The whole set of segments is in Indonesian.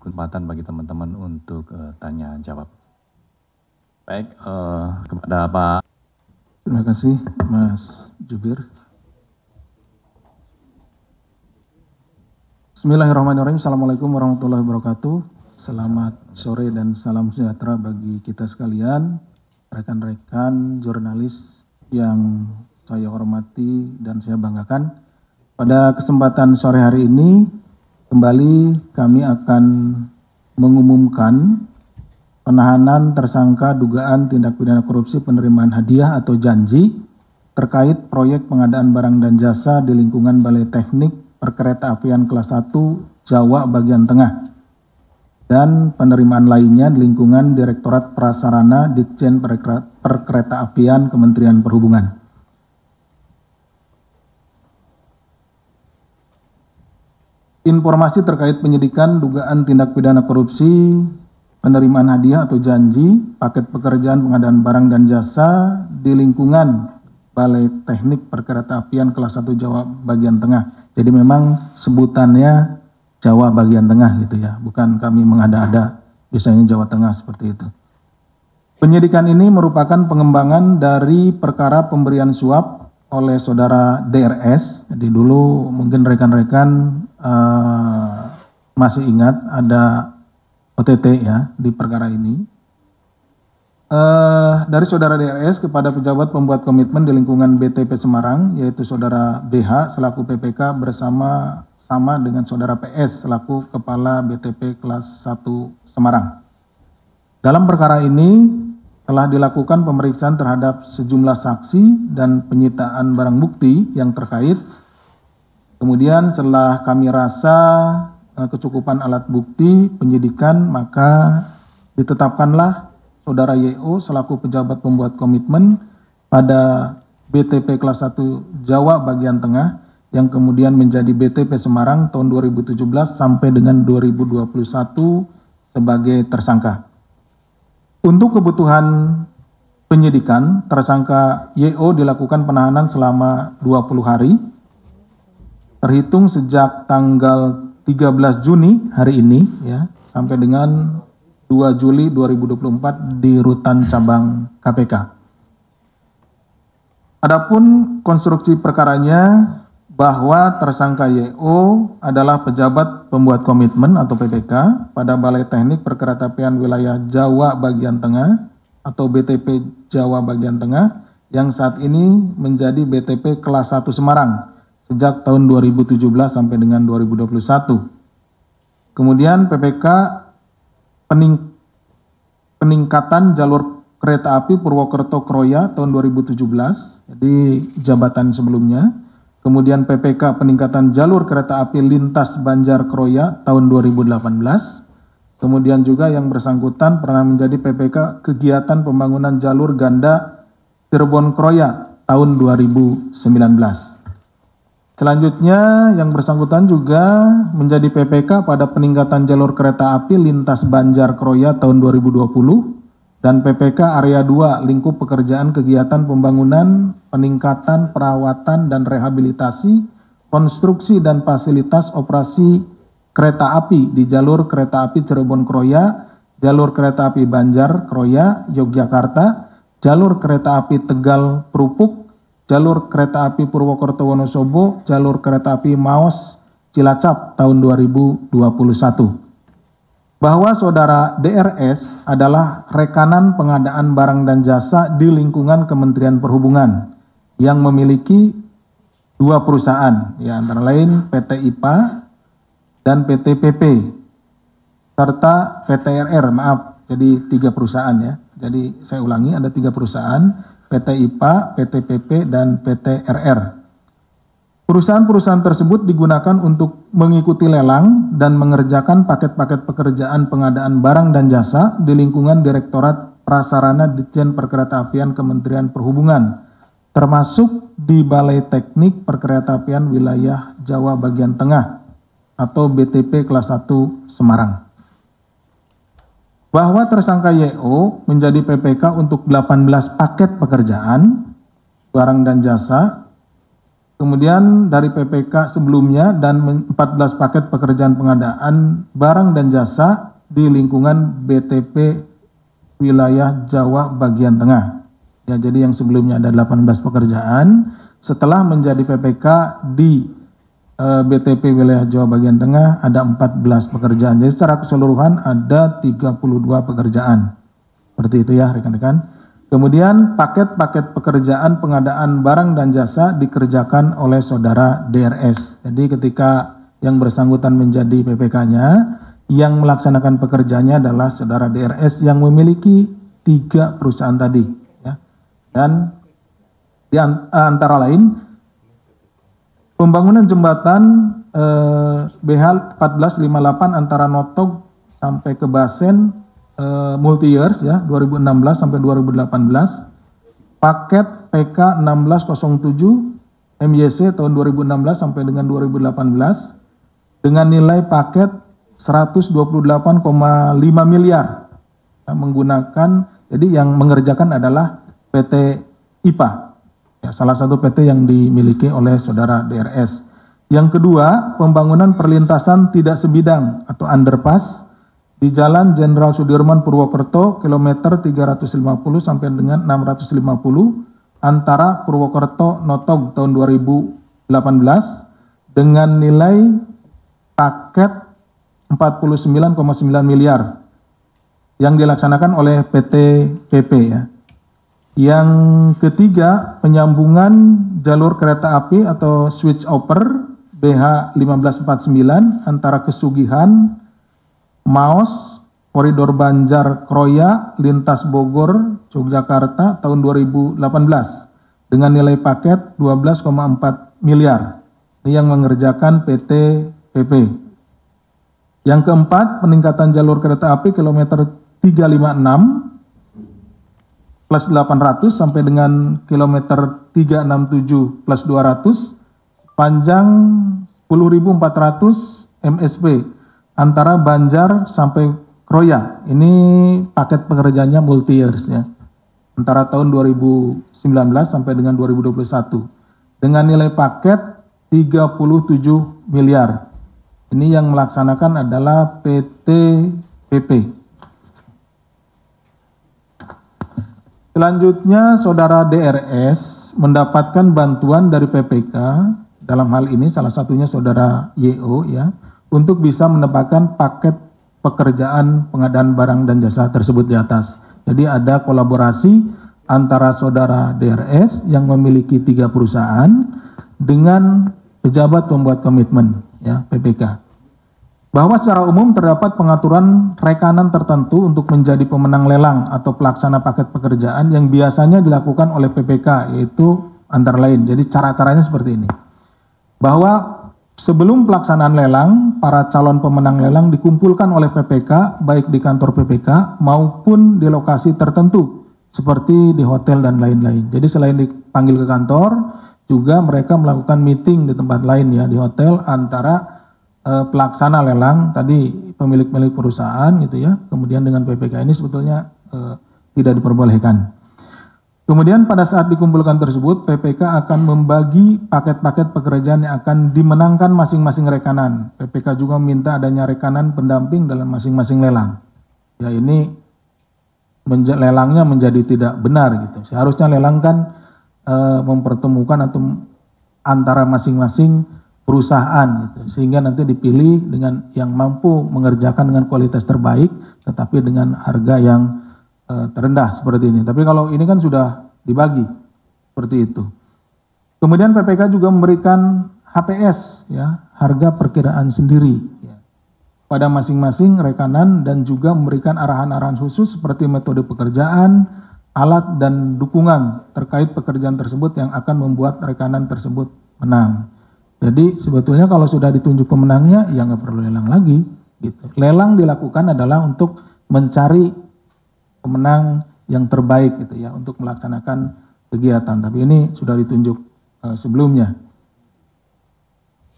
kesempatan bagi teman-teman untuk tanya jawab. Baik, kepada Pak. Terima kasih, Mas Jubir. Bismillahirrahmanirrahim. Assalamualaikum warahmatullahi wabarakatuh. Selamat sore dan salam sejahtera bagi kita sekalian, rekan-rekan jurnalis yang saya hormati dan saya banggakan. Pada kesempatan sore hari ini, kembali kami akan mengumumkan penahanan tersangka dugaan tindak pidana korupsi penerimaan hadiah atau janji terkait proyek pengadaan barang dan jasa di lingkungan Balai Teknik Perkeretaapian kelas 1 Jawa bagian tengah dan penerimaan lainnya di lingkungan Direktorat Prasarana Ditjen Perkeretaapian Kementerian Perhubungan. Informasi terkait penyidikan dugaan tindak pidana korupsi penerimaan hadiah atau janji paket pekerjaan pengadaan barang dan jasa di lingkungan Balai Teknik Perkeretaapian kelas 1 Jawa bagian tengah. Jadi memang sebutannya Jawa bagian tengah gitu ya, bukan kami mengada-ada, biasanya Jawa Tengah seperti itu. Penyidikan ini merupakan pengembangan dari perkara pemberian suap oleh saudara DRS. Jadi dulu mungkin rekan-rekan masih ingat ada OTT ya di perkara ini. Dari saudara DRS kepada pejabat pembuat komitmen di lingkungan BTP Semarang, yaitu saudara BH selaku PPK sama dengan saudara PS selaku kepala BTP kelas 1 Semarang. Dalam perkara ini telah dilakukan pemeriksaan terhadap sejumlah saksi dan penyitaan barang bukti yang terkait. Kemudian setelah kami rasa kecukupan alat bukti penyidikan, maka ditetapkanlah saudara YO selaku pejabat pembuat komitmen pada BTP kelas 1 Jawa bagian tengah yang kemudian menjadi BTP Semarang tahun 2017 sampai dengan 2021 sebagai tersangka. Untuk kebutuhan penyidikan, tersangka YO dilakukan penahanan selama 20 hari terhitung sejak tanggal 13 Juni hari ini ya sampai dengan 2 Juli 2024 di Rutan Cabang KPK. Adapun konstruksi perkaranya bahwa tersangka YO adalah pejabat pembuat komitmen atau PPK pada Balai Teknik Perkeretaapian Wilayah Jawa bagian tengah atau BTP Jawa bagian tengah yang saat ini menjadi BTP kelas 1 Semarang sejak tahun 2017 sampai dengan 2021. Kemudian PPK peningkatan jalur kereta api Purwokerto Kroya tahun 2017, jadi jabatan sebelumnya. Kemudian PPK peningkatan jalur kereta api lintas Banjar Kroya tahun 2018. Kemudian juga yang bersangkutan pernah menjadi PPK kegiatan pembangunan jalur ganda Cirebon Kroya tahun 2019. Selanjutnya yang bersangkutan juga menjadi PPK pada peningkatan jalur kereta api lintas Banjar Kroya tahun 2020 dan PPK area 2 lingkup pekerjaan kegiatan pembangunan, peningkatan, perawatan dan rehabilitasi, konstruksi dan fasilitas operasi kereta api di jalur kereta api Cirebon Kroya, jalur kereta api Banjar Kroya Yogyakarta, jalur kereta api Tegal Prupuk, jalur kereta api Purwokerto Wonosobo, jalur kereta api Maos Cilacap tahun 2021. Bahwa saudara DRS adalah rekanan pengadaan barang dan jasa di lingkungan Kementerian Perhubungan yang memiliki 2 perusahaan, ya antara lain PT IPA dan PT PP serta PT RR, maaf, jadi 3 perusahaan ya. Jadi saya ulangi, ada 3 perusahaan, PT IPA, PT PP, dan PT RR. Perusahaan-perusahaan tersebut digunakan untuk mengikuti lelang dan mengerjakan paket-paket pekerjaan pengadaan barang dan jasa di lingkungan Direktorat Prasarana Ditjen Perkeretaapian Kementerian Perhubungan, termasuk di Balai Teknik Perkeretaapian Wilayah Jawa bagian tengah atau BTP kelas 1 Semarang. Bahwa tersangka YO menjadi PPK untuk 18 paket pekerjaan barang dan jasa Kemudian dari PPK sebelumnya dan 14 paket pekerjaan pengadaan barang dan jasa di lingkungan BTP wilayah Jawa bagian tengah. Ya, jadi yang sebelumnya ada 18 pekerjaan, setelah menjadi PPK di BTP wilayah Jawa bagian tengah ada 14 pekerjaan. Jadi secara keseluruhan ada 32 pekerjaan. Seperti itu ya rekan-rekan. Kemudian paket-paket pekerjaan pengadaan barang dan jasa dikerjakan oleh saudara DRS. Jadi ketika yang bersangkutan menjadi PPK-nya, yang melaksanakan pekerjaannya adalah saudara DRS yang memiliki 3 perusahaan tadi. Ya. Dan di antara lain, pembangunan jembatan BH 1458 antara Notog sampai ke Basen, multi years ya 2016 sampai 2018, paket PK 1607 MYC tahun 2016 sampai dengan 2018 dengan nilai paket 128,5 miliar ya, menggunakan, jadi yang mengerjakan adalah PT IPA ya, salah satu PT yang dimiliki oleh saudara DRS. Yang kedua, pembangunan perlintasan tidak sebidang atau underpass di Jalan Jenderal Sudirman Purwokerto kilometer 350 sampai dengan 650 antara Purwokerto Notog tahun 2018 dengan nilai paket 49,9 miliar yang dilaksanakan oleh PT PP ya. Yang ketiga, penyambungan jalur kereta api atau switch over BH 1549 antara Kesugihan Maos, Koridor Banjar Kroya, Lintas Bogor, Yogyakarta tahun 2018 dengan nilai paket 12,4 miliar. Ini yang mengerjakan PT PP. Yang keempat, peningkatan jalur kereta api kilometer 356 plus 800 sampai dengan kilometer 367 plus 200 panjang 10.400 MSP antara Banjar sampai Kroya. Ini paket pekerjaannya multi years ya. Antara tahun 2019 sampai dengan 2021. Dengan nilai paket 37 miliar. Ini yang melaksanakan adalah PT PP. Selanjutnya saudara DRS mendapatkan bantuan dari PPK, dalam hal ini salah satunya saudara YO ya, untuk bisa mendapatkan paket pekerjaan pengadaan barang dan jasa tersebut di atas. Jadi ada kolaborasi antara saudara DRS yang memiliki 3 perusahaan dengan pejabat pembuat komitmen ya PPK. Bahwa secara umum terdapat pengaturan rekanan tertentu untuk menjadi pemenang lelang atau pelaksana paket pekerjaan yang biasanya dilakukan oleh PPK, yaitu antara lain. Jadi cara-caranya seperti ini. Bahwa sebelum pelaksanaan lelang, para calon pemenang lelang dikumpulkan oleh PPK, baik di kantor PPK maupun di lokasi tertentu, seperti di hotel dan lain-lain. Jadi selain dipanggil ke kantor, juga mereka melakukan meeting di tempat lain ya, di hotel antara pelaksana lelang, tadi pemilik-pemilik perusahaan gitu ya, kemudian dengan PPK ini sebetulnya tidak diperbolehkan. Kemudian pada saat dikumpulkan tersebut, PPK akan membagi paket-paket pekerjaan yang akan dimenangkan masing-masing rekanan. PPK juga meminta adanya rekanan pendamping dalam masing-masing lelang. Ya ini lelangnya menjadi tidak benar gitu. Seharusnya lelang kan mempertemukan atau antara masing-masing perusahaan gitu, sehingga nanti dipilih dengan yang mampu mengerjakan dengan kualitas terbaik, tetapi dengan harga yang terendah seperti ini. Tapi kalau ini kan sudah dibagi seperti itu. Kemudian PPK juga memberikan HPS ya, harga perkiraan sendiri ya, pada masing-masing rekanan dan juga memberikan arahan-arahan khusus seperti metode pekerjaan, alat dan dukungan terkait pekerjaan tersebut yang akan membuat rekanan tersebut menang. Jadi sebetulnya kalau sudah ditunjuk pemenangnya ya nggak perlu lelang lagi gitu. Lelang dilakukan adalah untuk mencari pemenang yang terbaik gitu ya untuk melaksanakan kegiatan. Tapi ini sudah ditunjuk sebelumnya.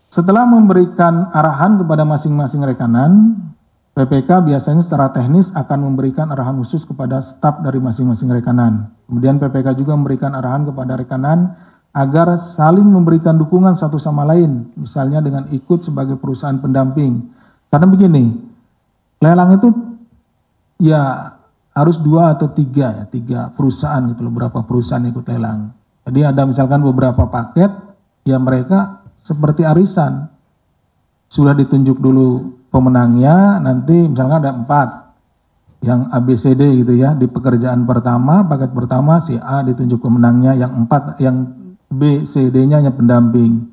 Setelah memberikan arahan kepada masing-masing rekanan, PPK biasanya secara teknis akan memberikan arahan khusus kepada staf dari masing-masing rekanan. Kemudian PPK juga memberikan arahan kepada rekanan agar saling memberikan dukungan satu sama lain, misalnya dengan ikut sebagai perusahaan pendamping. Karena begini, lelang itu ya harus 2 atau 3 ya, 3 perusahaan gitu loh, berapa perusahaan ikut lelang. Jadi ada misalkan beberapa paket, ya mereka seperti arisan. Sudah ditunjuk dulu pemenangnya, nanti misalnya ada 4 yang ABCD gitu ya, di pekerjaan pertama, paket pertama si A ditunjuk pemenangnya, yang 4 yang B, C, D-nya hanya pendamping.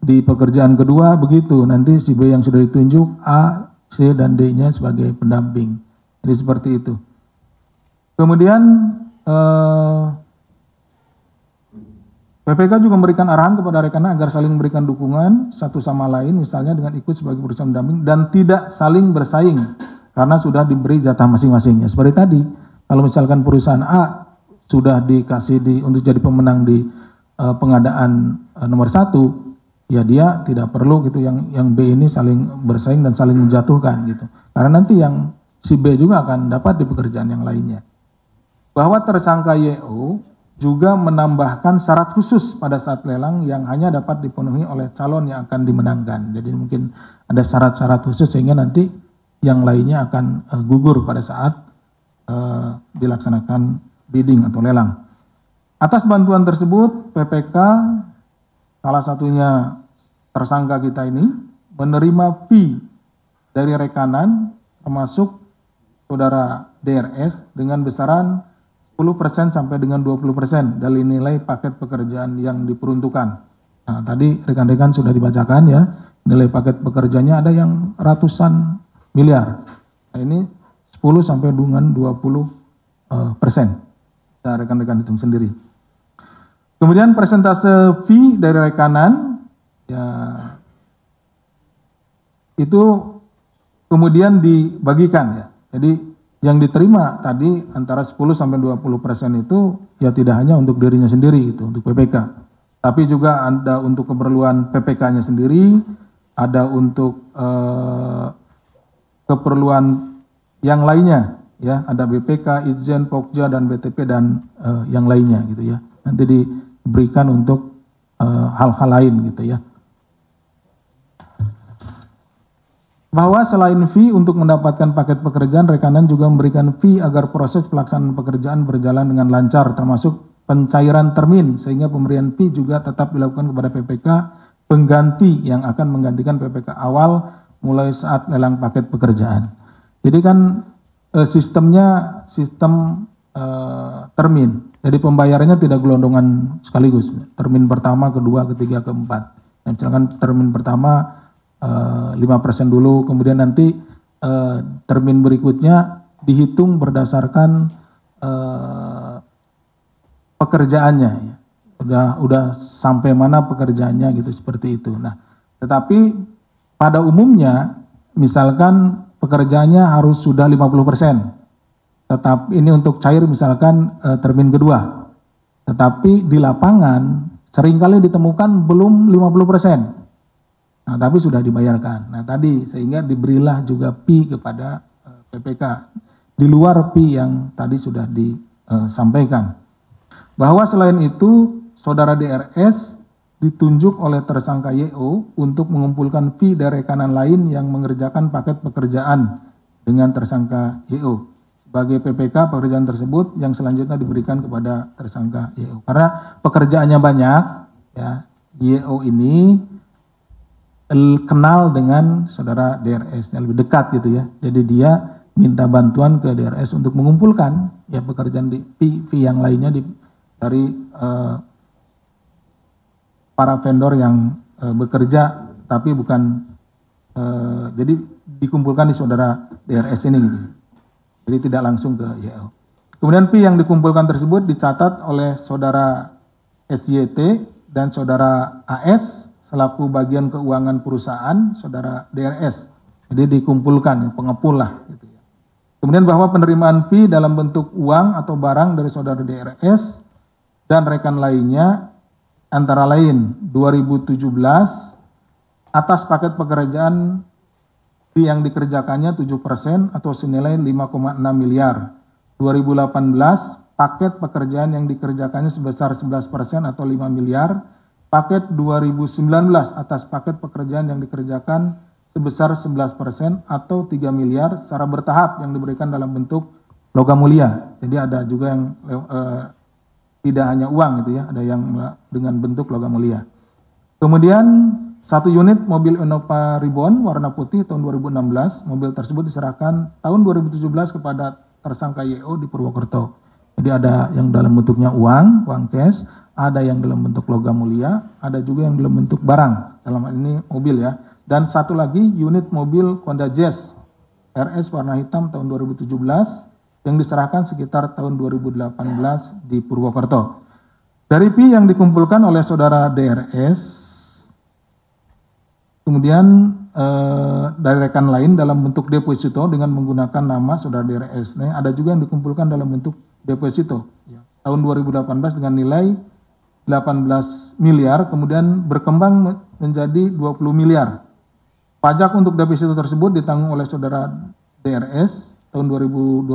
Di pekerjaan kedua begitu, nanti si B yang sudah ditunjuk, A, C, dan D-nya sebagai pendamping. Jadi seperti itu. Kemudian PPK juga memberikan arahan kepada rekan agar saling memberikan dukungan satu sama lain, misalnya dengan ikut sebagai perusahaan pendamping, dan tidak saling bersaing, karena sudah diberi jatah masing-masingnya. Seperti tadi, kalau misalkan perusahaan A sudah dikasih untuk jadi pemenang di pengadaan nomor 1, ya dia tidak perlu gitu yang B ini saling bersaing dan saling menjatuhkan gitu. Karena nanti yang si B juga akan dapat di pekerjaan yang lainnya. Bahwa tersangka YO juga menambahkan syarat khusus pada saat lelang yang hanya dapat dipenuhi oleh calon yang akan dimenangkan. Jadi mungkin ada syarat-syarat khusus sehingga nanti yang lainnya akan gugur pada saat dilaksanakan bidding atau lelang. Atas bantuan tersebut, PPK salah satunya tersangka kita ini menerima fee dari rekanan termasuk saudara DRS dengan besaran 10% sampai dengan 20% dari nilai paket pekerjaan yang diperuntukkan. Nah, tadi rekan-rekan sudah dibacakan ya, nilai paket pekerjaannya ada yang ratusan miliar. Nah, ini 10 sampai dengan 20%. Nah, rekan-rekan hitung sendiri. Kemudian persentase fee dari rekanan ya itu kemudian dibagikan ya. Jadi yang diterima tadi antara 10 sampai 20% itu ya tidak hanya untuk dirinya sendiri itu, untuk PPK. Tapi juga ada untuk keperluan PPK-nya sendiri, ada untuk keperluan yang lainnya ya, ada BPK, Ijen, Pokja, dan BTP dan yang lainnya gitu ya. Nanti diberikan untuk hal-hal lain gitu ya. Bahwa selain fee untuk mendapatkan paket pekerjaan, rekanan juga memberikan fee agar proses pelaksanaan pekerjaan berjalan dengan lancar, termasuk pencairan termin, sehingga pemberian fee juga tetap dilakukan kepada PPK pengganti yang akan menggantikan PPK awal mulai saat lelang paket pekerjaan. Jadi kan sistemnya sistem termin, jadi pembayarannya tidak gelondongan sekaligus, termin pertama, kedua, ketiga, keempat. Nah, misalkan termin pertama 5% dulu, kemudian nanti termin berikutnya dihitung berdasarkan pekerjaannya ya. Udah sampai mana pekerjaannya gitu, seperti itu. Nah, tetapi pada umumnya misalkan pekerjaannya harus sudah 50%. Tetapi ini untuk cair misalkan termin kedua. Tetapi di lapangan seringkali ditemukan belum 50%. Nah, tapi sudah dibayarkan. Nah, tadi sehingga diberilah juga fee kepada PPK di luar fee yang tadi sudah disampaikan. Bahwa selain itu, saudara DRS ditunjuk oleh tersangka YO untuk mengumpulkan fee dari rekanan lain yang mengerjakan paket pekerjaan dengan tersangka YO. Sebagai PPK pekerjaan tersebut yang selanjutnya diberikan kepada tersangka YO. Karena pekerjaannya banyak, ya, YO ini kenal dengan saudara DRS yang lebih dekat gitu ya. Jadi dia minta bantuan ke DRS untuk mengumpulkan ya pekerjaan di fee yang lainnya dari para vendor yang bekerja tapi bukan jadi dikumpulkan di saudara DRS ini gitu. Jadi tidak langsung ke YO. Kemudian fee yang dikumpulkan tersebut dicatat oleh saudara SYT dan saudara AS selaku bagian keuangan perusahaan saudara DRS. Jadi dikumpulkan, pengepul lah. Gitu ya. Kemudian bahwa penerimaan fee dalam bentuk uang atau barang dari saudara DRS dan rekan lainnya antara lain 2017 atas paket pekerjaan fee yang dikerjakannya 7% atau senilai 5,6 miliar. 2018 paket pekerjaan yang dikerjakannya sebesar 11% atau 5 miliar, paket 2019 atas paket pekerjaan yang dikerjakan sebesar 11% atau 3 miliar secara bertahap yang diberikan dalam bentuk logam mulia. Jadi ada juga yang tidak hanya uang gitu ya, ada yang dengan bentuk logam mulia. Kemudian 1 unit mobil Innova Reborn warna putih tahun 2016, mobil tersebut diserahkan tahun 2017 kepada tersangka YO di Purwokerto. Jadi ada yang dalam bentuknya uang cash, ada yang dalam bentuk logam mulia, ada juga yang dalam bentuk barang, dalam hal ini mobil ya. Dan satu lagi unit mobil Honda Jazz RS warna hitam tahun 2017 yang diserahkan sekitar tahun 2018 di Purwokerto. Dari Pi yang dikumpulkan oleh saudara DRS, kemudian dari rekan lain dalam bentuk deposito dengan menggunakan nama saudara DRS. Nah, ada juga yang dikumpulkan dalam bentuk deposito tahun 2018 dengan nilai 18 miliar, kemudian berkembang menjadi 20 miliar. Pajak untuk deposito tersebut ditanggung oleh saudara DRS tahun 2022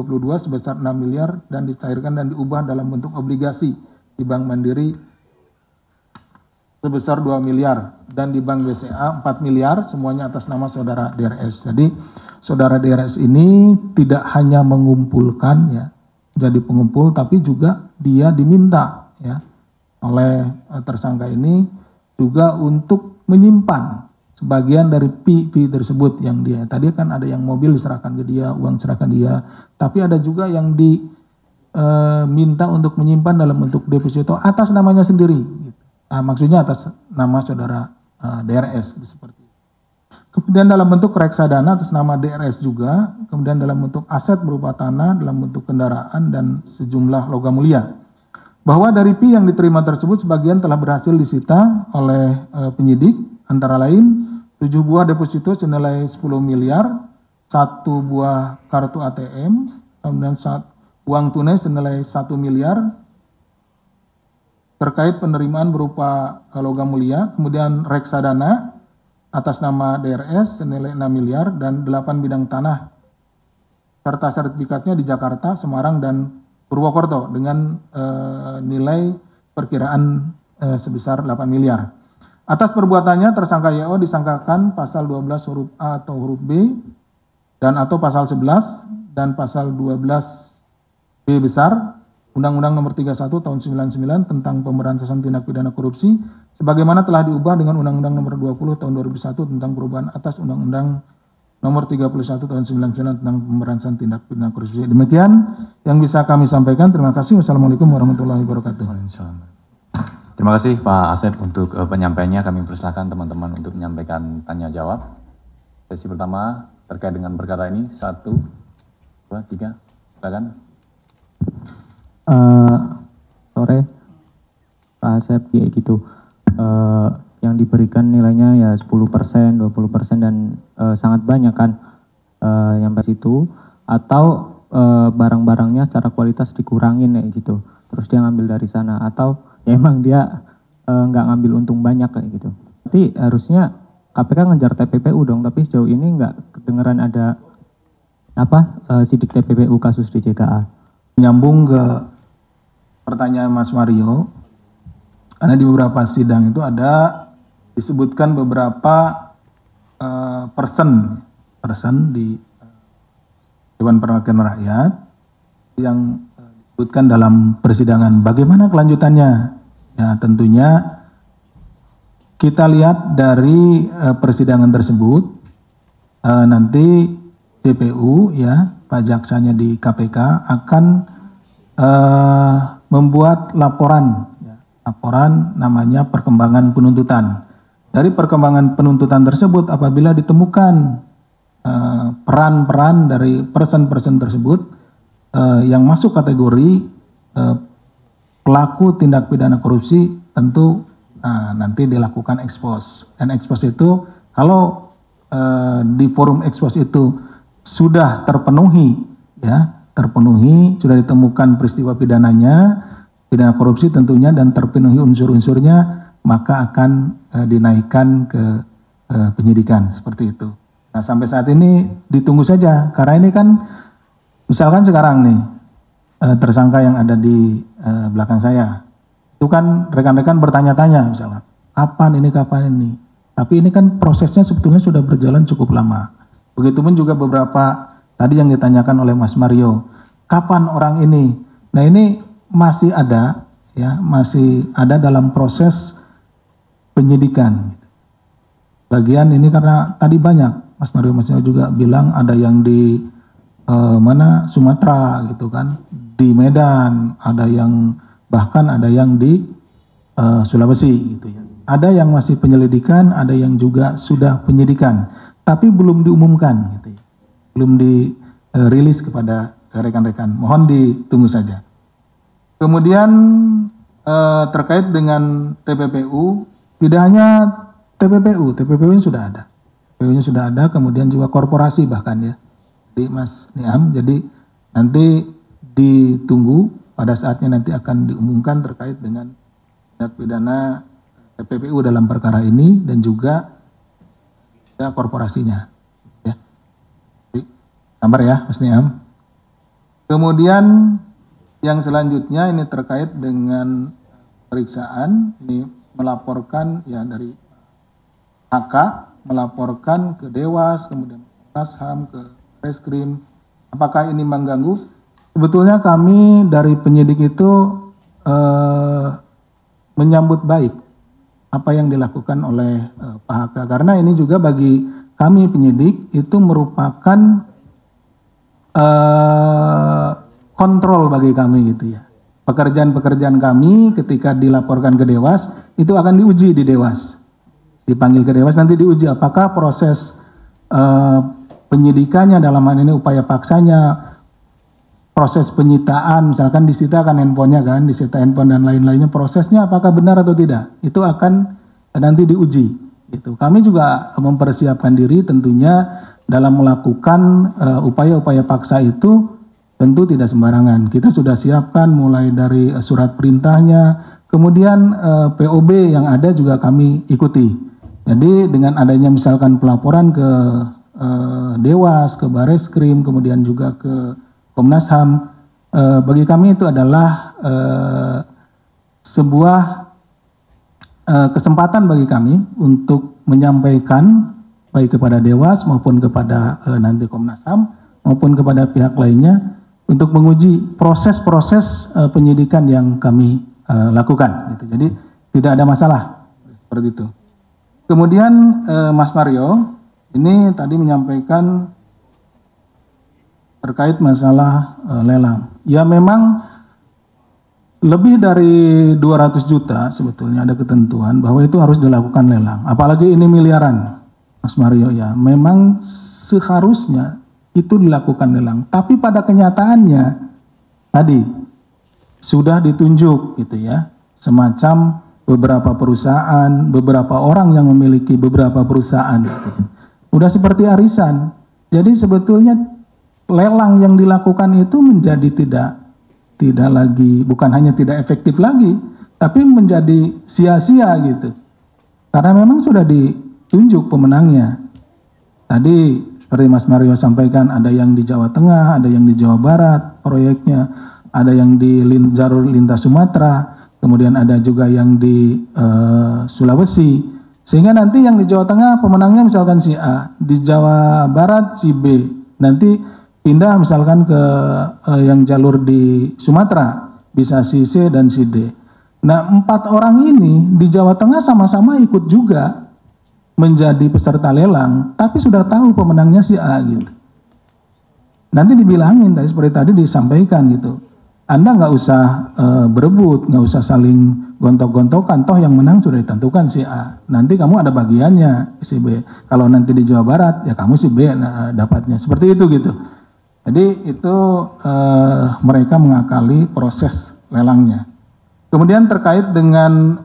sebesar 6 miliar dan dicairkan dan diubah dalam bentuk obligasi di Bank Mandiri sebesar 2 miliar dan di Bank BCA 4 miliar, semuanya atas nama saudara DRS. Jadi saudara DRS ini tidak hanya mengumpulkan ya, jadi pengumpul, tapi juga dia diminta ya oleh tersangka ini juga untuk menyimpan sebagian dari pi tersebut yang dia tadi kan ada yang mobil diserahkan ke dia, uang diserahkan dia, tapi ada juga yang diminta untuk menyimpan dalam bentuk deposito atas namanya sendiri. Nah, maksudnya atas nama saudara DRS seperti itu. Kemudian dalam bentuk reksadana atas nama DRS juga, kemudian dalam bentuk aset berupa tanah, dalam bentuk kendaraan dan sejumlah logam mulia. Bahwa dari pi yang diterima tersebut sebagian telah berhasil disita oleh penyidik, antara lain 7 buah deposito senilai 10 miliar, 1 buah kartu ATM, kemudian uang tunai senilai 1 miliar, terkait penerimaan berupa logam mulia, kemudian reksadana atas nama DRS senilai 6 miliar dan 8 bidang tanah, serta sertifikatnya di Jakarta, Semarang, dan Purwokerto dengan nilai perkiraan sebesar 8 miliar. Atas perbuatannya tersangka YO disangkakan pasal 12 huruf A atau huruf B dan atau pasal 11 dan pasal 12 B besar Undang-Undang Nomor 31 Tahun 99 tentang Pemberantasan Tindak Pidana Korupsi sebagaimana telah diubah dengan Undang-Undang Nomor 20 Tahun 2001 tentang perubahan atas Undang-Undang Nomor 31 Tahun 99 tentang Pemberantasan Tindak Pidana Korupsi. Demikian yang bisa kami sampaikan. Terima kasih. Wassalamualaikum warahmatullahi wabarakatuh. Terima kasih Pak Asep untuk penyampaiannya. Kami persilakan teman-teman untuk menyampaikan tanya jawab. Sesi pertama terkait dengan perkara ini 1, 2, 3. Silakan. Sore Pak Asep kayak gitu. Yang diberikan nilainya ya 10%, 20% dan sangat banyak kan yang pas itu, atau barang-barangnya secara kualitas dikurangin kayak gitu. Terus dia ngambil dari sana, atau ya emang dia nggak ngambil untung banyak kayak gitu. Berarti harusnya KPK ngejar TPPU dong, tapi sejauh ini nggak kedengeran ada sidik TPPU kasus DJKA. Nyambung ke pertanyaan Mas Mario, karena di beberapa sidang itu ada disebutkan beberapa person di Dewan Perwakilan Rakyat yang disebutkan dalam persidangan. Bagaimana kelanjutannya? Ya tentunya kita lihat dari persidangan tersebut, nanti JPU ya Pak Jaksanya di KPK akan membuat laporan namanya perkembangan penuntutan. Dari perkembangan penuntutan tersebut apabila ditemukan peran-peran dari person-person tersebut yang masuk kategori pelaku tindak pidana korupsi, tentu nanti dilakukan expose. Dan expose itu kalau di forum expose itu sudah terpenuhi sudah ditemukan peristiwa pidananya, pidana korupsi tentunya, dan terpenuhi unsur-unsurnya, maka akan dinaikkan ke penyidikan seperti itu. Nah sampai saat ini ditunggu saja, karena ini kan misalkan sekarang nih tersangka yang ada di belakang saya. Itu kan rekan-rekan bertanya-tanya misalnya, kapan ini? Tapi ini kan prosesnya sebetulnya sudah berjalan cukup lama. Begitupun juga beberapa tadi yang ditanyakan oleh Mas Mario, kapan orang ini? Nah ini masih ada, ya, masih ada dalam proses penyidikan. Bagian ini karena tadi banyak, Mas Mario juga bilang ada yang di Sumatera gitu kan, di Medan, ada yang bahkan ada yang di Sulawesi gitu ya. Ada yang masih penyelidikan, ada yang juga sudah penyidikan, tapi belum diumumkan gitu ya. Belum dirilis kepada rekan-rekan. Mohon ditunggu saja. Kemudian terkait dengan TPPU, tidak hanya TPPU-nya sudah ada. TPPU-nya sudah ada, kemudian juga korporasi bahkan ya. Di Mas Niam, jadi nanti ditunggu pada saatnya nanti akan diumumkan terkait dengan tindak pidana TPPU dalam perkara ini dan juga ya, korporasinya. Ya. Jadi, sabar ya Mas Niam. Kemudian yang selanjutnya ini terkait dengan periksaan, ini melaporkan ya dari HK, melaporkan ke Dewas, kemudian Komnas HAM, ke Reskrim. Apakah ini mengganggu? Sebetulnya kami dari penyidik itu menyambut baik apa yang dilakukan oleh Pak HK, karena ini juga bagi kami penyidik itu merupakan kontrol bagi kami gitu ya. Pekerjaan-pekerjaan kami ketika dilaporkan ke Dewas itu akan diuji di Dewas, dipanggil ke Dewas nanti diuji apakah proses penyidikannya dalam hal ini upaya paksanya, proses penyitaan, misalkan disitakan handphonenya kan, disita handphone dan lain-lainnya, prosesnya apakah benar atau tidak, itu akan nanti diuji. Itu kami juga mempersiapkan diri tentunya dalam melakukan upaya-upaya paksa itu tentu tidak sembarangan. Kita sudah siapkan mulai dari surat perintahnya, kemudian POB yang ada juga kami ikuti. Jadi dengan adanya misalkan pelaporan ke Dewas, ke Bareskrim, kemudian juga ke Komnas HAM, bagi kami itu adalah sebuah kesempatan bagi kami untuk menyampaikan baik kepada Dewas maupun kepada nanti Komnas HAM maupun kepada pihak lainnya untuk menguji proses-proses penyidikan yang kami lakukan. Gitu. Jadi tidak ada masalah seperti itu. Kemudian Mas Mario ini tadi menyampaikan terkait masalah lelang. Ya memang lebih dari 200 juta sebetulnya ada ketentuan bahwa itu harus dilakukan lelang. Apalagi ini miliaran, Mas Mario ya. Memang seharusnya itu dilakukan lelang. Tapi pada kenyataannya tadi sudah ditunjuk gitu ya, semacam beberapa perusahaan, beberapa orang yang memiliki beberapa perusahaan. Gitu. Udah seperti arisan. Jadi sebetulnya lelang yang dilakukan itu menjadi tidak lagi, bukan hanya tidak efektif lagi, tapi menjadi sia-sia gitu. Karena memang sudah ditunjuk pemenangnya. Tadi seperti Mas Mario sampaikan, ada yang di Jawa Tengah, ada yang di Jawa Barat proyeknya, ada yang di jalur lintas Sumatera, kemudian ada juga yang di Sulawesi. Sehingga nanti yang di Jawa Tengah pemenangnya misalkan si A, di Jawa Barat si B, nanti pindah misalkan ke yang jalur di Sumatera, bisa si C dan si D. Nah 4 orang ini di Jawa Tengah sama-sama ikut juga menjadi peserta lelang, tapi sudah tahu pemenangnya si A gitu. Nanti dibilangin, tadi seperti tadi disampaikan gitu, Anda nggak usah berebut, nggak usah saling gontok-gontokan, toh yang menang sudah ditentukan si A. Nanti kamu ada bagiannya si B. Kalau nanti di Jawa Barat, ya kamu si B dapatnya. Seperti itu gitu. Jadi itu mereka mengakali proses lelangnya. Kemudian terkait dengan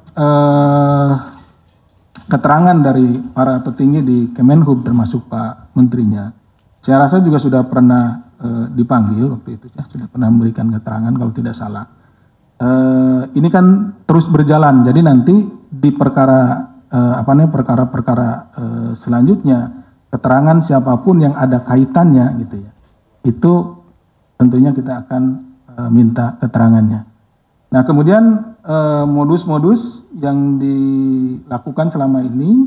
keterangan dari para petinggi di Kemenhub termasuk Pak Menterinya, saya rasa juga sudah pernah dipanggil waktu itu, ya, sudah pernah memberikan keterangan kalau tidak salah. Ini kan terus berjalan, jadi nanti di perkara perkara-perkara selanjutnya keterangan siapapun yang ada kaitannya gitu ya, itu tentunya kita akan minta keterangannya. Nah, kemudian modus-modus yang dilakukan selama ini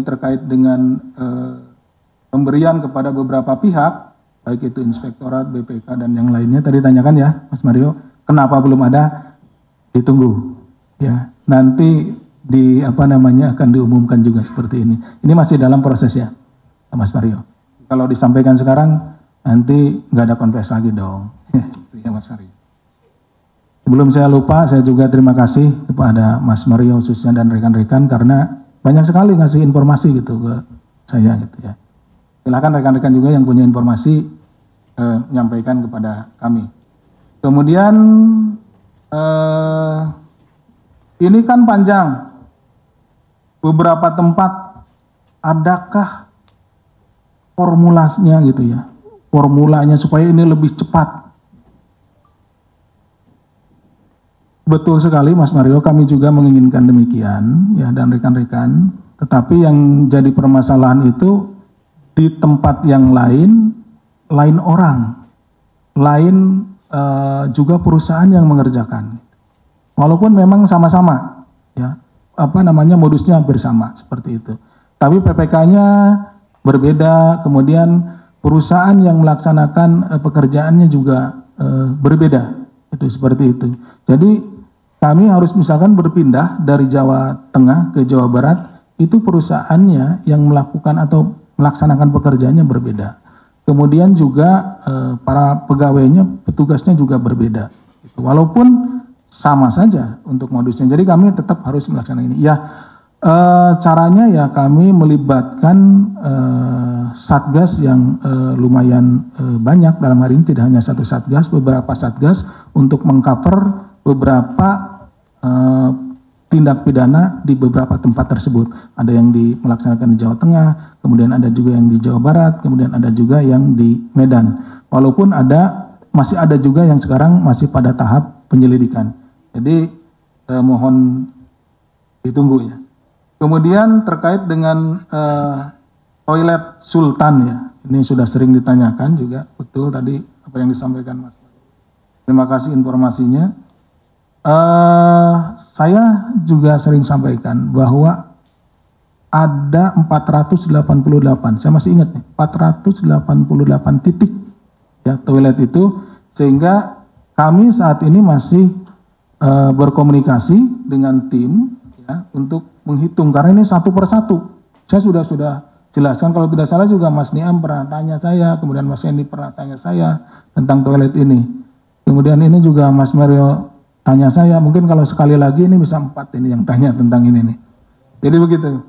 terkait dengan pemberian kepada beberapa pihak, baik itu inspektorat, BPK, dan yang lainnya. Tadi tanyakan ya, Mas Mario, kenapa belum ada? Ditunggu. Ya, nanti akan diumumkan juga seperti ini. Ini masih dalam proses ya, Mas Mario. Kalau disampaikan sekarang, nanti nggak ada konfes lagi dong. Itu ya, Mas Mario. Sebelum saya lupa, saya juga terima kasih kepada Mas Mario khususnya dan rekan-rekan karena banyak sekali ngasih informasi gitu ke saya gitu ya. Silakan rekan-rekan juga yang punya informasi menyampaikan kepada kami. Kemudian ini kan panjang. Beberapa tempat adakah formulasinya gitu ya. Formulanya supaya ini lebih cepat. Betul sekali Mas Mario, kami juga menginginkan demikian ya dan rekan-rekan. Tetapi yang jadi permasalahan itu di tempat yang lain orang, lain juga perusahaan yang mengerjakan. Walaupun memang sama-sama ya, modusnya hampir sama seperti itu. Tapi PPK-nya berbeda, kemudian perusahaan yang melaksanakan pekerjaannya juga berbeda. Itu seperti itu. Jadi kami harus misalkan berpindah dari Jawa Tengah ke Jawa Barat, itu perusahaannya yang melakukan atau melaksanakan pekerjaannya berbeda. Kemudian juga para pegawainya, petugasnya juga berbeda. Walaupun sama saja untuk modusnya. Jadi kami tetap harus melaksanakan ini. Ya, caranya ya kami melibatkan satgas yang lumayan banyak. Dalam hari ini tidak hanya satu satgas, beberapa satgas untuk mengcover beberapa tindak pidana di beberapa tempat tersebut. Ada yang melaksanakan di Jawa Tengah, kemudian ada juga yang di Jawa Barat, kemudian ada juga yang di Medan. Walaupun masih ada juga yang sekarang masih pada tahap penyelidikan. Jadi mohon ditunggu ya. Kemudian terkait dengan toilet Sultan ya, ini sudah sering ditanyakan juga, betul tadi apa yang disampaikan Mas. Terima kasih informasinya. Saya juga sering sampaikan bahwa ada 488, saya masih ingat nih, 488 titik ya toilet itu, sehingga kami saat ini masih berkomunikasi dengan tim ya, untuk menghitung karena ini satu persatu. Saya sudah jelaskan, kalau tidak salah juga Mas Niam pernah tanya saya, kemudian Mas Hendy pernah tanya saya tentang toilet ini. Kemudian ini juga Mas Mario tanya saya, mungkin kalau sekali lagi ini bisa 4 ini yang tanya tentang ini nih. Jadi begitu,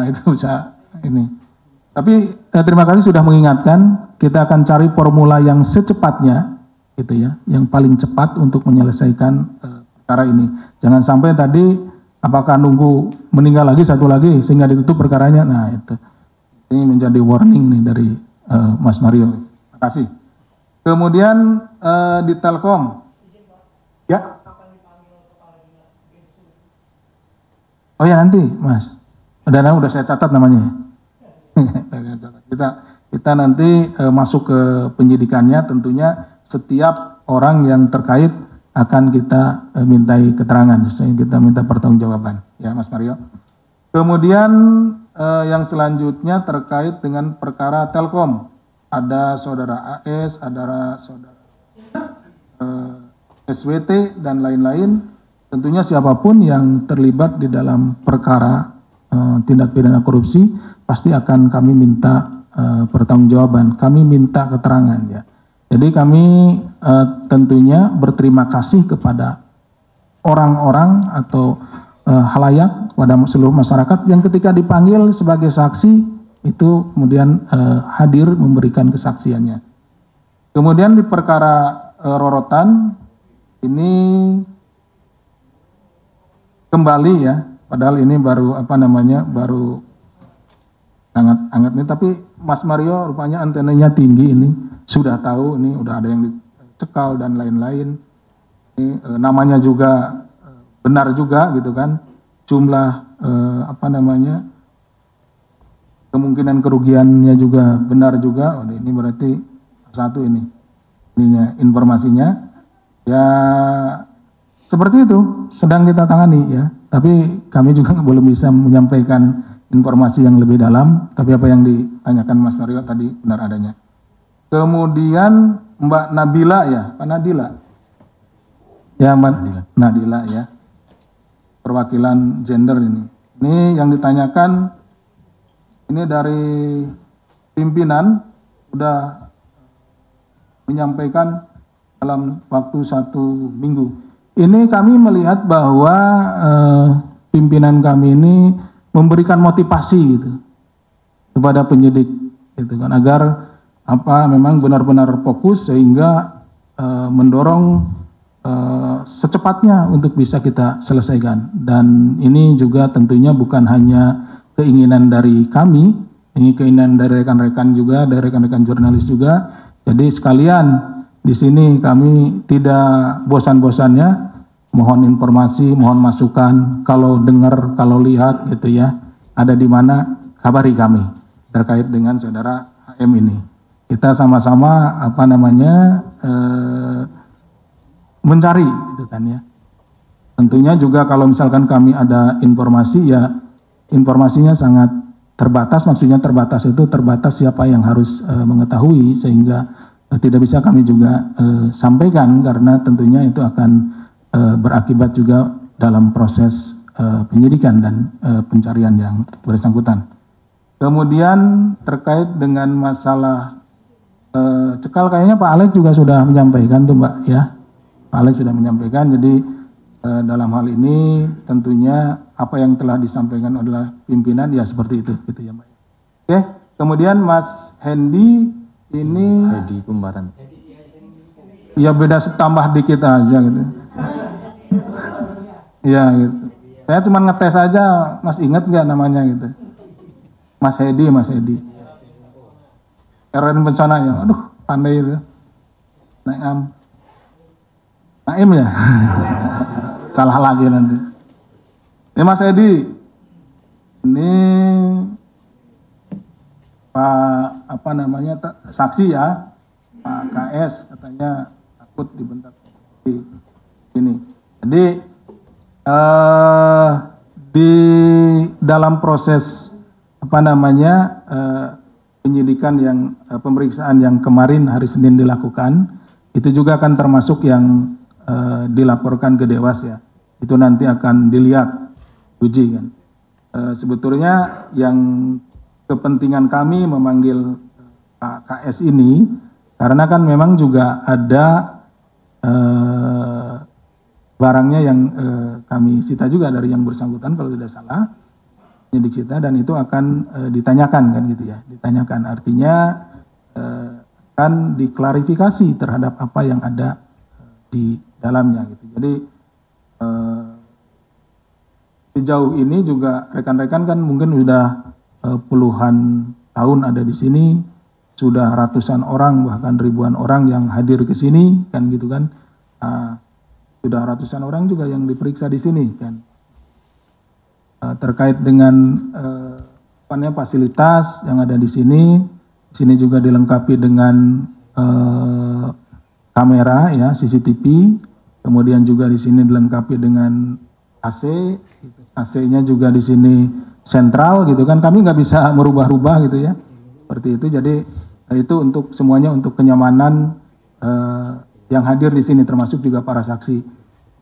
itu bisa ini. Tapi terima kasih sudah mengingatkan, kita akan cari formula yang secepatnya, gitu ya, yang paling cepat untuk menyelesaikan perkara ini. Jangan sampai tadi apakah nunggu meninggal lagi satu lagi sehingga ditutup perkaranya. Nah itu, ini menjadi warning nih dari Mas Mario. Terima kasih. Kemudian di Telkom, ya. Oh ya nanti, Mas. Udah saya catat namanya. Kita nanti masuk ke penyidikannya, tentunya setiap orang yang terkait akan kita mintai keterangan, kita minta pertanggungjawaban, ya Mas Mario. Kemudian yang selanjutnya terkait dengan perkara Telkom, ada saudara AS, ada saudara SWT dan lain-lain. Tentunya siapapun yang terlibat di dalam perkara tindak pidana korupsi pasti akan kami minta pertanggungjawaban, kami minta keterangan ya. Jadi kami tentunya berterima kasih kepada orang-orang atau halayak, pada seluruh masyarakat yang ketika dipanggil sebagai saksi itu kemudian hadir memberikan kesaksiannya. Kemudian di perkara Rorotan ini kembali ya, padahal ini baru baru sangat hangat nih, tapi Mas Mario rupanya antenanya tinggi ini, sudah tahu ini udah ada yang dicekal dan lain-lain. Ini namanya juga benar juga gitu kan, jumlah kemungkinan kerugiannya juga benar juga. Oh, ini berarti satu ininya informasinya. Ya seperti itu sedang kita tangani ya. Tapi kami juga belum bisa menyampaikan informasi yang lebih dalam. Tapi apa yang ditanyakan Mas Mario tadi benar adanya. Kemudian Mbak Nabila ya, Pak Nadila. Ya Mbak Nadila ya. Perwakilan gender ini. Ini yang ditanyakan ini dari pimpinan sudah menyampaikan dalam waktu 1 minggu. Ini kami melihat bahwa pimpinan kami ini memberikan motivasi gitu kepada penyidik, gitu kan, agar memang benar-benar fokus sehingga mendorong secepatnya untuk bisa kita selesaikan. Dan ini juga tentunya bukan hanya keinginan dari kami, ini keinginan dari rekan-rekan juga, dari rekan-rekan jurnalis juga. Jadi sekalian di sini kami tidak bosan-bosannya mohon informasi, mohon masukan, kalau dengar, kalau lihat gitu ya, ada di mana kabari kami terkait dengan saudara HM ini. Kita sama-sama mencari gitu kan ya. Tentunya juga kalau misalkan kami ada informasi ya informasinya sangat terbatas, maksudnya terbatas itu terbatas siapa yang harus mengetahui, sehingga tidak bisa kami juga sampaikan karena tentunya itu akan berakibat juga dalam proses penyidikan dan pencarian yang bersangkutan. Kemudian terkait dengan masalah cekal, kayaknya Pak Alex juga sudah menyampaikan tuh Mbak ya. Pak Alex sudah menyampaikan, jadi dalam hal ini tentunya apa yang telah disampaikan oleh pimpinan ya seperti itu gitu ya Mbak. Oke, kemudian Mas Hendy ini Hedi Kumbaran. ya beda tambah dikit aja gitu. Ya gitu. Saya cuma ngetes aja, Mas ingat nggak namanya gitu. Mas Hedi. RN Bencana ya, aduh pandai itu. Naim ya. Salah lagi nanti. Ini Mas Edi. Ini Pak saksi ya. Pak KS katanya takut dibentak ini. Jadi di dalam proses penyidikan yang pemeriksaan yang kemarin hari Senin dilakukan, itu juga akan termasuk yang dilaporkan ke Dewas ya. Itu nanti akan dilihat uji kan. Sebetulnya yang kepentingan kami memanggil Pak KS ini karena kan memang juga ada barangnya yang kami sita juga dari yang bersangkutan kalau tidak salah, penyidik sita, dan itu akan ditanyakan kan gitu ya. Ditanyakan artinya akan diklarifikasi terhadap apa yang ada di dalamnya gitu. Jadi sejauh ini juga rekan-rekan kan mungkin sudah puluhan tahun ada di sini, sudah ratusan orang bahkan ribuan orang yang hadir ke sini kan gitu kan. Sudah ratusan orang juga yang diperiksa di sini kan. Terkait dengan fasilitas yang ada di sini juga dilengkapi dengan kamera ya, CCTV, kemudian juga di sini dilengkapi dengan AC, AC-nya juga di sini sentral gitu kan. Kami nggak bisa merubah-rubah gitu ya, seperti itu. Jadi itu untuk semuanya untuk kenyamanan yang hadir di sini, termasuk juga para saksi.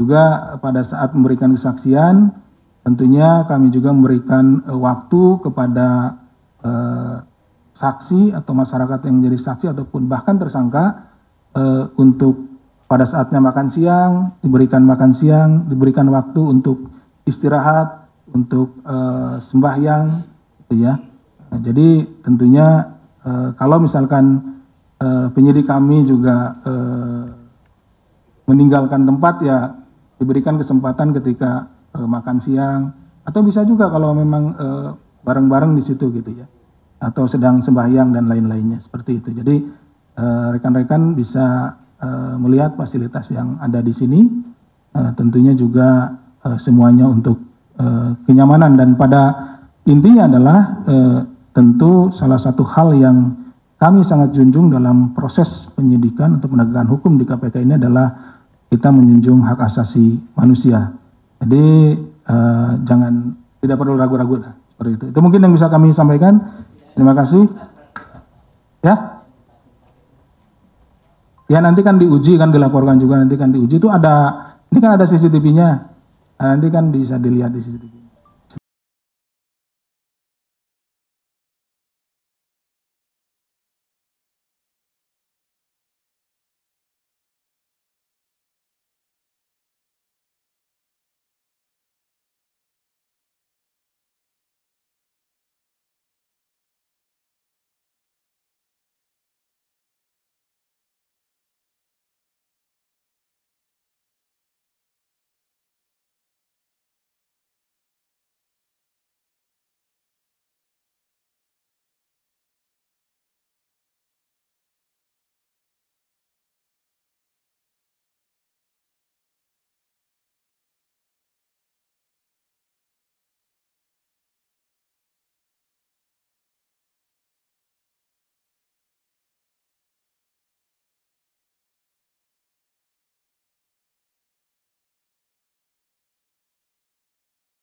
Juga pada saat memberikan kesaksian, tentunya kami juga memberikan waktu kepada saksi atau masyarakat yang menjadi saksi ataupun bahkan tersangka untuk pada saatnya makan siang, diberikan makan siang, diberikan waktu untuk istirahat, untuk sembahyang, gitu ya. Nah, jadi tentunya kalau misalkan penyidik kami juga meninggalkan tempat ya diberikan kesempatan ketika makan siang, atau bisa juga kalau memang bareng-bareng di situ gitu ya, atau sedang sembahyang dan lain-lainnya seperti itu. Jadi rekan-rekan bisa melihat fasilitas yang ada di sini, tentunya juga semuanya untuk kenyamanan, dan pada intinya adalah tentu salah satu hal yang kami sangat junjung dalam proses penyidikan atau penegakan hukum di KPK ini adalah kita menjunjung hak asasi manusia. Jadi tidak perlu ragu-ragu seperti itu. Itu mungkin yang bisa kami sampaikan. Terima kasih. Ya. Ya nanti kan diuji, kan dilaporkan juga, nanti kan diuji itu ada, ini kan ada CCTV-nya. Nah, nanti kan bisa dilihat di CCTV.